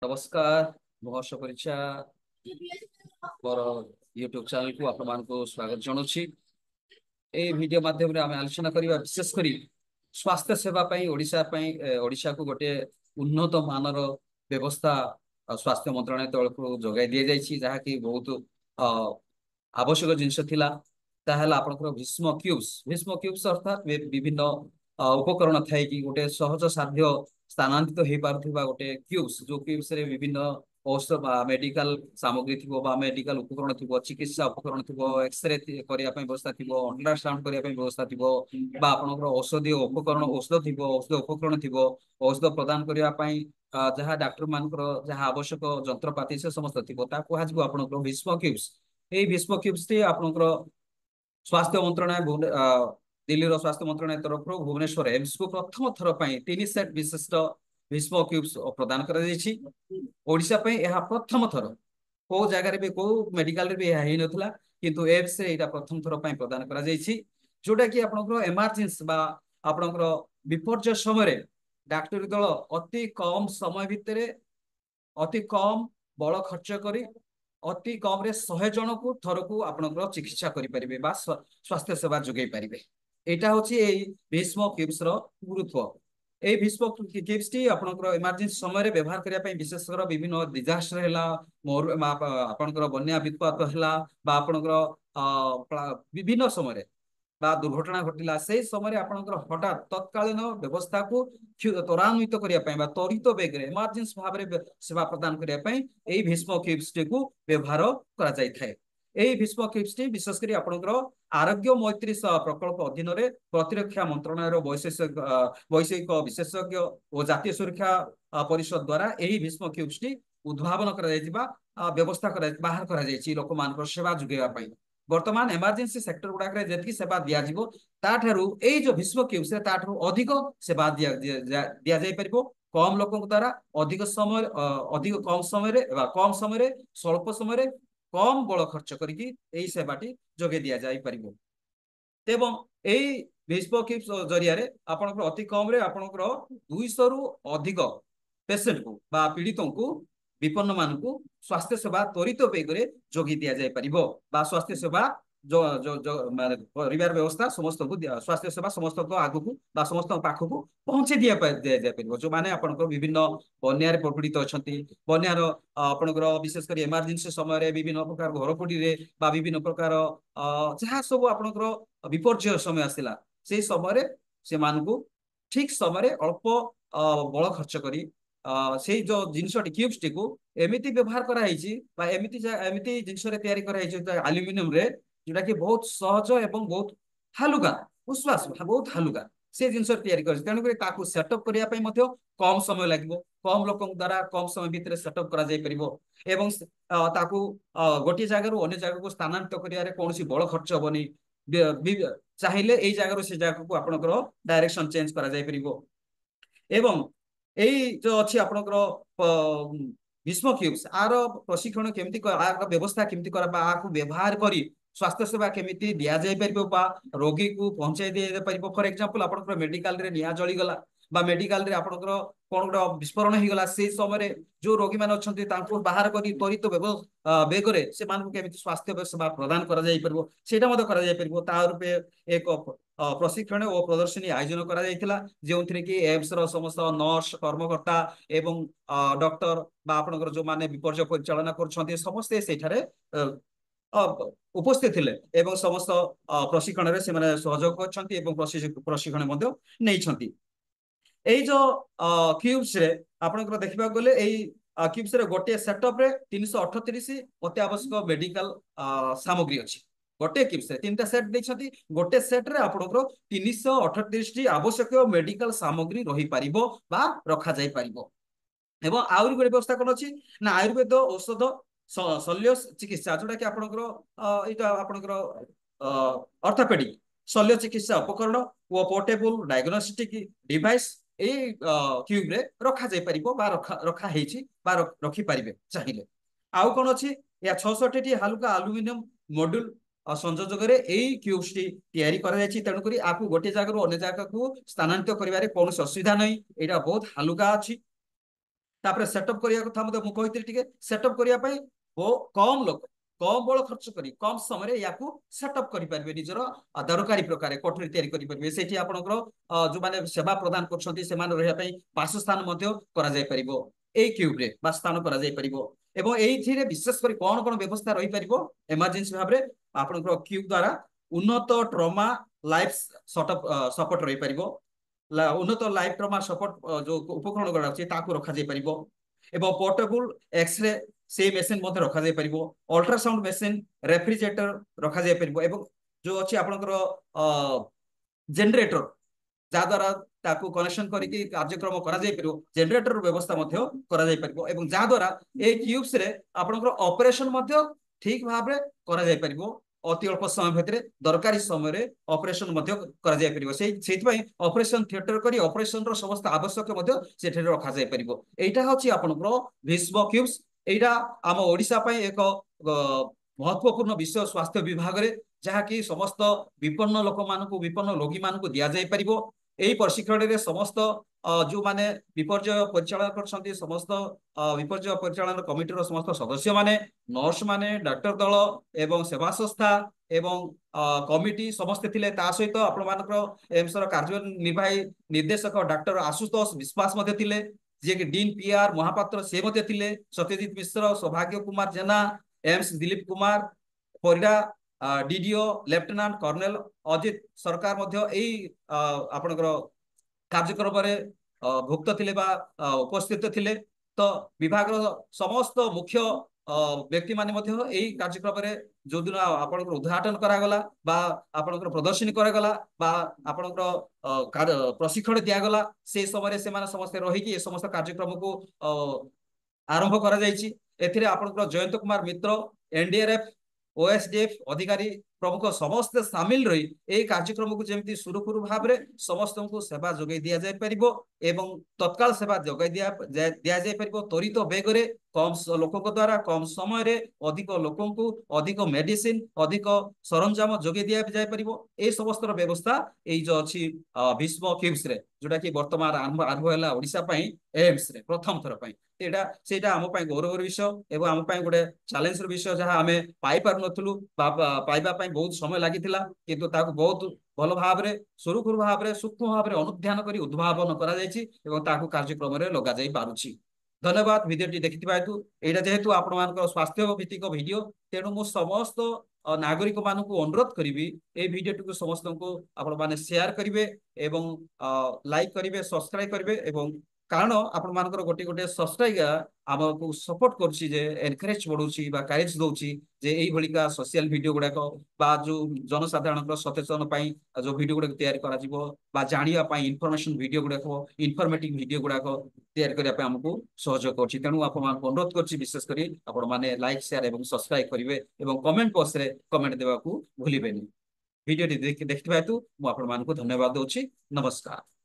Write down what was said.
नमस्कार महर्ष परीक्षा मोर YouTube channel को आपको स्वागत जनाऊँगी। ए वीडियो माध्यम रे आमे आलोचना करिबा विशेष करी स्वास्थ्य सेवा पई ओडिशा को गोटे उन्नत मानर व्यवस्था स्वास्थ्य मंत्रालय तरफ जोगाई दिया जायछि जहा कि बहुत आवश्यक जिनस थिला। ताहला आपनकर भीष्म क्यूब्स अर्थात विभिन्न उपकरण थाई कि गोटे सहज साध्य स्थानांतरित हो पारुथिबा गोटे क्यूब्स जो क्यूब्स रे विभिन्न औषध मेडिकल सामग्री थिबो बा मेडिकल उपकरण थिबो चिकित्सा उपकरण थिबो एक्सरे करिया पई व्यवस्था थिबो अल्ट्रासाउंड करिया पई व्यवस्था थिबो बा आपनकर औषधीय उपकरण औषध थिबो औषध उपकरण थिबो औषध प्रदान करिया पई जहाँ डाक्टर मानकर जहाँ आवश्यक जंत्रपाति से समस्त थिबो ता कुहाजिबो आपनकर भीष्म क्यूब्स। एई भीष्म क्यूब्स टी आपनकर स्वास्थ्य मंत्रालय दिल्ली स्वास्थ्य मंत्रालय तरफ भुवनेश्वर एम्स को प्रथम थर पर 3 सेट विशिष्ट भीष्म क्यूब्स प्रदान कर ओडिशा पे यह प्रथम थर को जगार भी को मेडिकल रे भी यह नथिला किंतु एम्स रे एटा प्रथम थर पर प्रदान करा जायछि जोटा कि आपनकर इमरजेंसी बा आपनकर विपर्य समय डाक्टरी दल अति कम समय भितर अति कम बल खर्च करी अति कम रे 100 जन को थर को आपनकर चिकित्सा करि परिबे बा स्वास्थ्य सेवा जोगै परिबे। एटा होछि एई भीष्म क्यूब्स रो गुरुत्व। एई भीष्म क्यूब्स टी आपनकर इमरजेंसी समय रे व्यवहार करिया पई विशेषकर विभिन्न डिजास्टर हैला मोर आपनकर बन्या विपद हैला बा आपनकर विभिन्न समय रे बा दुर्घटना घटिला से समय आपनकर हठात तत्कालीन व्यवस्था को त्वरान्वित करिया पई बा त्वरित बेग रे इमरजेंसी भाव रे सेवा प्रदान करिया पई एई भीष्म क्यूब्स को व्यवहार करा जाय थाए। एई भीष्म क्यूब्स विशेष करी आपनकर आरोग्य मैत्री प्रकल्प अधीन रे प्रतिरक्षा मंत्रालय रो वैषयिक विशेषज्ञ और जातीय सुरक्षा परिषद द्वारा एई भीष्म क्यूब्स उद्भावन करा जायतिबा व्यवस्था करा बाहर करा जायछि लोक मानकर सेवा जुगेबा पई। वर्तमान इमरजेंसी सेक्टर गुडाक जेतकी सेवा दिया जिवो ताठारु एई जो भीष्म क्यूब्स रे ताठारु अधिक सेवा दिया जाय परिबो कम लोकक द्वारा अधिक समय अधिक कम समय रे कम समय रे स्वल्प समय रे कम बल खर्च करिकी एई सेवाटी जोगे दिया जाय परिबो। तेबं एई भीष्म क्यूब्स जरिया रे आपनकर अति कम रे आपनकर 200 रु अधिक पेशेंट को बा पीड़ितों को विपन्न मान को स्वास्थ्य सेवा त्वरित बेग जोगी दि जाय परिबो बा स्वास्थ्य सेवा जो जो जो परिवार व्यवस्था समस्त को स्वास्थ्य सेवा समस्त को आगु को बा समस्त पाख को पहुंचे दिया जाय परिबो जो माने आपनकर विभिन्न बन्या रे प्रपीड़ित अछंती बन्यार आपनकर विशेष कर इमरजेंसी समय रे विभिन्न प्रकार घर पोडी रे बा विभिन्न प्रकार जहाँ सब आपनकर विपर्य समय आसिला से समय रे से मान को ठीक समय रे अल्प बल खर्च करी से जो जिनसटी क्यूब्स टी को एमिति व्यवहार करा हिची बा एमिति जिनस रे तयारी करा हिची एल्युमिनियम रे जोटा कि बहुत सहज एवं बहुत हालुका विश्वास बहुत हालुका से जिनस तयारी कर तेणु कर ताकू सेटअप करिया पई मध्य कम समय लागिवो कम लोकन द्वारा कम समय भितर सेटअप करा जाय परिबो एवं ताकू गोटे जगह रु अन्य जगह को स्थानांतरित करिया रे कोनोसी बड़ खर्च होबनी चाहिए एई जगह से जगह को आपनकर डायरेक्शन चेंज करा जाय परिबो। एवं एई जो अच्छी आपनकर भीष्म क्यूब्स आर प्रशिक्षण केमती आर व्यवस्था केमती करा आको व्यवहार करी स्वास्थ्य सेवा केमिति दिया जाय परिबो बा रोगी को पहुंचाई दिया परिबो। फॉर एग्जांपल आपनकर मेडिकल रे निया जळी गला बा मेडिकल रे आपनकर कोन गोटे विस्फोरण ही गला से समय रे जो रोगी मान अछंती तांको बाहर करी त्वरित बेग रे से मान को केमिति स्वास्थ्य सेवा प्रदान करा जाय परिबो सेटा मद करा जाय परिबो ता रूपे एक प्रशिक्षण और प्रदर्शनी आयोजन करा जायतिला जेउथरे कि एम्स रो समस्त नर्स कर्मकर्ता एवं डॉक्टर बा आपनकर जो माने विपर्य परिचालना करछंती समस्त सेठारे उपस्थित थिले एवं समस्त प्रशिक्षण रे से माने सहयोग करछंती एवं प्रशिक्षण मध्य नेइछंती। एई जो क्यूब्स रे आपनकर देखबा गले एई क्यूब्स रे गोटे सेटअप रे 338 अति आवश्यक मेडिकल सामग्री अछि। गोटे क्यूब्स रे तीनटा सेट दैछंती गोटे सेट रे आपनकर 338 टी आवश्यक मेडिकल सामग्री रही परिबो बा रखा जाय परिबो। एवं आउरी गोटे व्यवस्था कोन अछि ना आयुर्वेद औषध शल्य चिकित्सा जोटा कि आपनकर इटा आपनकर ऑर्थोपेडिक शल्य चिकित्सा उपकरण वो पोर्टेबल डायग्नोस्टिक डिवाइस ए क्यूब रे रखा जाय परिबो बा रखा हेछि बा रखि परिबे चाहिए। आउ कोन अछि या 66 टी हल्का एल्युमिनियम मॉड्यूल संयोजक रे एई क्यूब्स टी तयारी करा जायछि तेणु करी आपु गोटे जगह रु अन्य जगह को स्थानांतरित करिवारे कोनोसी असुविधा नै एटा बहुत हल्का अछि। तापर सेटअप करिया कथा मते मु कहितली टिके सेटअप करिया पई कम लोक कम बल खर्च करी कम समय याकू सेटअप करि परबे निजर दरकारी प्रकार कोठरी तयारी करि परबे सेठी आपनकर जो माने सेवा प्रदान करछंती सेमान रहया पई वासस्थान मध्य करा जाय परिबो एई क्यूब रे वासस्थान करा जाय परिबो एवं एइथिरे विशेष करी कोन कोन व्यवस्था रहि परिबो इमरजेंसी भाबरे आपनकर क्यूब द्वारा उन्नत ट्रमा लाइफ सपोर्ट रहि परिबो उन्नत लाइफ ट्रमा सपोर्ट जो उपकरण गुड़ा अच्छे रखा जाय परिबो एवं पोर्टेबल एक्सरे से मेसिन मध्य रखा जाय परिबो अल्ट्रासाउंड मेसिन रेफ्रिजरेटर रखा जाय परिबो एवं जो अच्छे आपनकर जनरेटर जहाद्वारा ताकू कनेक्शन करके कार्यक्रम करा जाय परिबो जनरेटर व्यवस्था मध्य करा जाय परिबो एवं जहाद्वारा ए क्यूब्स रे आपनकर ऑपरेशन मध्य ठीक भाव रे करा जाय परिबो अति अल्प समय भितर दरकारी समय ऑपरेशन मध्य करा जाय परिबो सेहि पई ऑपरेशन थिएटर करी ऑपरेशन रो समस्त आवश्यक मध्य सेठे रखा जाय परिबो एटा होची आपनकर भीष्म क्यूब्स एटा आम ओडिसा पई एक महत्वपूर्ण विषय स्वास्थ्य विभाग रे जहा कि समस्त विपन्न लोक मानकु विपन्न रोगी मानकु दिया जाय परिबो एही प्रशिक्षण रे समस्त जो माने विपर्यय परिचालन करछंती समस्त विपर्यय परिचालन कमिटी रो समस्त सदस्य माने नर्स माने डॉक्टर दल एवं सेवा संस्था एवं कमिटी समस्त थिले ता सहित आपण मानकर एम्स रो कार्यनिर्वाही निर्देशक डॉक्टर आशुतोष विश्वास मध्ये थिले जे कि डीन पीआर महापात्र से मध्ये थिले Satyajit Mishra Saubhagya Kumar Jena AIIMS Dilip Kumar Parida DDO lieutenant colonel Ajit Sarkar मध्य एई आपनकर कार्यक्रम रे भुक्त थिले बा उपस्थित थिले तो विभाग समस्त मुख्य व्यक्ति माने मध्य एई कार्यक्रम रे जो दिन आपनकर उद्घाटन करा गला बा आपनकर प्रदर्शनी करा गला बा आपनकर प्रशिक्षण दिया गला से समय से माने समस्त रही कि ए समस्त कार्यक्रम को आरंभ करा जायछि एथिरे आपनकर जयंत कुमार मित्र एनडीआरएफ ओएसडीएफ अधिकारी प्रमुख समस्त सामिल रही ए कार्यक्रम को जेमती सुरखुरु भाव रे समस्त को सेवा जोगाई दिया जाय परिबो एवं तत्काल सेवा जोगाई दिया जाय परिबो त्वरित बेग रे कम लोक द्वारा कम समय रे अधिक लोक को अधिक मेडिसिन अधिक सरंजाम जोगे दिया जाय परिबो ए समस्त व्यवस्था ए जो अछि भीष्म क्यूब्स रे जोटा कि वर्तमान आरंभ होला ओडिसा पई एम्स रे प्रथम थर पई एटा सेटा आम पई गौरवर विषय एवं आम पई गोटे चैलेंज विषय जहां आमे पाई पार नथलु पाइबा पई बहुत समय लागिथिला किंतु ताको बहुत भल भाव रे सुरखुरु भाव रे सूक्ष्म भाव रे अनुध्यान करी उद्भावन करा जायछि एवं ताको कार्यक्रम रे लगा जाई पारुछि धन्यवाद भिडियोटी देखिथिबा हेतु एटा जेहेतु आपण मानकर स्वास्थ्य भित्तिक भिडियो तेणु मु समस्त नागरिक मानकु अनुरोध करिवि ए भिडियोटी को समस्त को आपण माने शेयर करिवे एवं लाइक करिवे सब्सक्राइब करिवे एवं कारण आपण मानकर गोटे गोटे सब्सक्राइब आमको सपोर्ट करछि जे एनकरेज बढ़ुछि बा करेज दोछि जे एई भलिका सोशल वीडियो गुडा को बा जो जनसाधारण सचेतन पई जो वीडियो गुडा तैयार करा जिवो बा जानिया पई इन्फॉर्मेशन वीडियो गुडा को इन्फॉर्मेटिव वीडियो गुडा को तैयार करिया पई हमको सहयोग करछि तेनु आपण मान अनुरोध करछि विशेष करी आपण माने लाइक शेयर एवं सब्सक्राइब करिवे एवं कमेंट बॉक्स रे कमेंट देबा को भूलिबेनी वीडियो देखिबा हेतु मु आपण मान को धन्यवाद दोछि नमस्कार।